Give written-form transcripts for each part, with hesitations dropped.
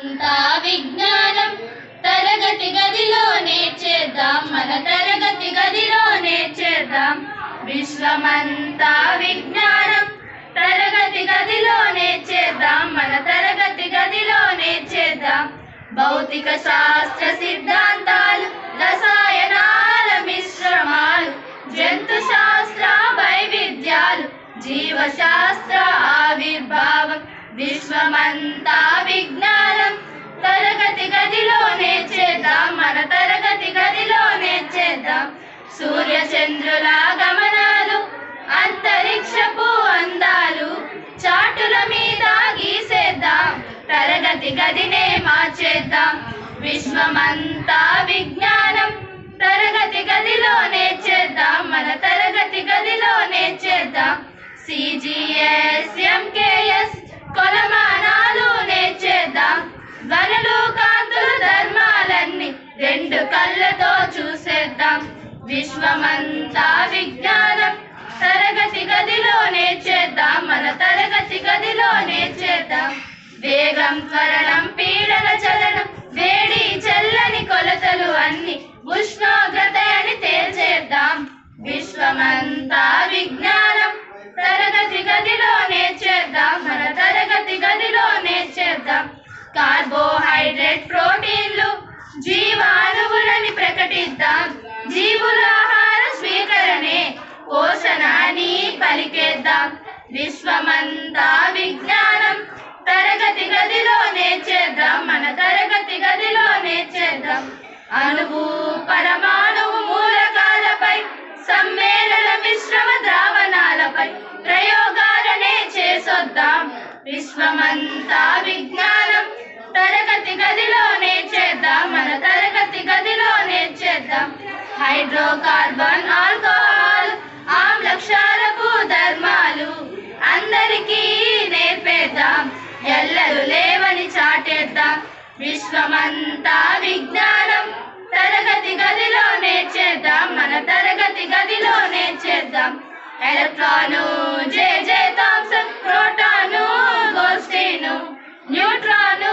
అంతా విజ్ఞానం తరగతి గదిలో నేర్చేద్దాం, మన తరగతి గదిలో నేర్చేద్దాం. విశ్వమంతా విజ్ఞానం తరగతి గదిలో నేర్చేద్దాం, మన తరగతి గదిలో నేర్చేద్దాం. భౌతిక శాస్త్ర సిద్ధాంతాలు, రసాయనాల మిశ్రమాలు, జంతు శాస్త్ర వైవిధ్యాలు, జీవశాస్త్ర ఆవిర్భావం. విశ్వమంతా విజ్ఞానం తరగతి గదిలో నేర్చేద్దాం, మన తరగతి గదిలో నేర్చేద్దాం. సూర్య చంద్రుల గమనాలు, అంతరిక్షపు అందాలు, చాటుల మీద గీసేద్దాం, తరగతి గదినే మార్చేద్దాం. విశ్వమంతా విజ్ఞానం తరగతి గదిలో నేర్చేద్దాం, మన తరగతి గదిలో నేర్చేద్దాం. CGS, MKS కొలమానాలు నేర్చేద్దాం, ధ్వనులు కాంతులు ధర్మాలన్నీ రెండు కళ్ళతో చూసేద్దాం. విశ్వమంతా విజ్ఞానం తరగతి గదిలో నేర్చేద్దాం, మన తరగతి గదిలో నేర్చేద్దాం. వేగం త్వరణం పీడన చలనం, వేడి చల్లని కొలతలు అన్ని ఉష్ణోగ్రత అని తేల్చేద్దాం. విశ్వమంతా విజ్ఞానం తరగతి గదిలో నేర్చేద్దాం, మన తరగతి గదిలో నేర్చేద్దాం. కార్బోహైడ్రేట్ ప్రోటీన్లు జీవాణువులని ప్రకటిద్దాం, జీవుల ఆహార స్వీకరణే పోషణ అని పలికేద్దాం. విశ్వమంతా విజ్ఞానం తరగతి గదిలో నేర్చేద్దాం, మన తరగతి గదిలో నేర్చేద్దాం. అణువు పరమాణువు మూలకాలపై, సమ్మేళన మిశ్రమ ద్రావణాలపై ప్రయోగాలనే చేసొద్దాం. విశ్వమంతా విజ్ఞానం తరగతి గదిలో నేర్చేద్దాం, మన తరగతి గదిలో నేర్చేద్దాం. హైడ్రోకార్బన్ ఆల్కహాల్ ఆమ్ల క్షారపు ధర్మాలు అందరికీ నేర్పేద్దాం, ఎల్లరు లేవని చాటేద్దాం. విశ్వమంతా విజ్ఞానం తరగతి గదిలో నేర్చేద్దాం, మన తరగతి గదిలో నేర్చేద్దాం. Electron J Thomson, proton Goldstein, neutron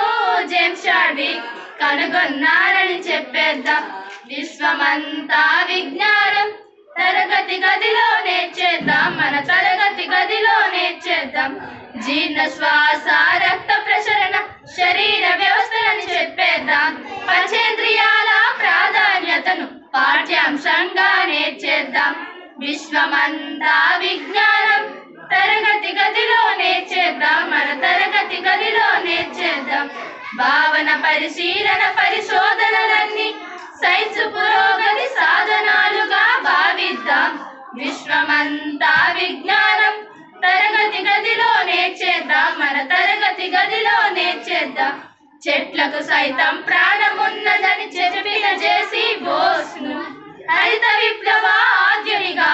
James Chadwick కనుగొన్నారని చెప్పేద్దాం. విశ్వమంతా విజ్ఞానం తరగతి గదిలో నేర్చేద్దాం, మన తరగతి గదిలో నేర్చేద్దాం. జీర్ణ శ్వాస రక్త ప్రసరణ శరీర వ్యవస్థలని చెప్పేద్దాం, పంచేంద్రియాల ప్రాధాన్యతను పాఠ్యాంశంగా నేర్చేద్దాం. విశ్వమంతా విజ్ఞానం తరగతి గదిలో నేర్చేద్దాం, మన తరగతి గదిలో నేర్చేద్దాం. భావన పరిశీలన పరిశోధనలన్నీ సైన్స్ పురోగతి సాధనాలుగా భావిద్దాం. విశ్వమంతా విజ్ఞానం తరగతి గదిలో నేర్చేద్దాం, మన తరగతి గదిలో నేర్చేద్దాం. చెట్లకు సైతం ప్రాణమున్నదని చెప్పిన జేసీ బోస్ను, హరిత విప్లవ ఆద్యునిగా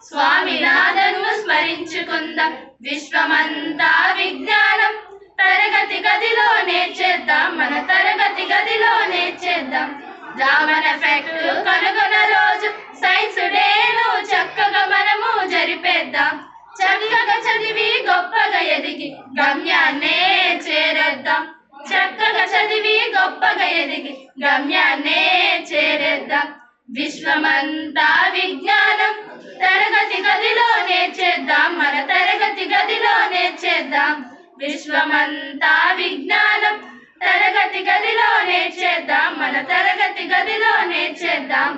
స్వామినాథన్ను స్మరించుకుందాం. విశ్వమంతా విజ్ఞానం తరగతి గదిలో నేర్చేద్దాం, మన తరగతి గదిలో నేర్చేద్దాం. రామన్ ఎఫెక్ట్ కనుగొన రోజు సైన్స్ డేను చక్కగా మనము జరిపేద్దాం. చక్కగా చదివి గొప్పగా ఎదిగి గమ్యాన్నే చేరేద్దాం, చక్కగా చదివి గొప్పగా ఎదిగి గమ్యాన్నే చేరేద్దాం. విశ్వమంతా విజ్ఞానం తరగతి గదిలో నేర్చేద్దాం, మన తరగతి గదిలో నేర్చేద్దాం. విశ్వమంతా విజ్ఞానం తరగతి గదిలో నేర్చేద్దాం, మన తరగతి గదిలో నేర్చేద్దాం.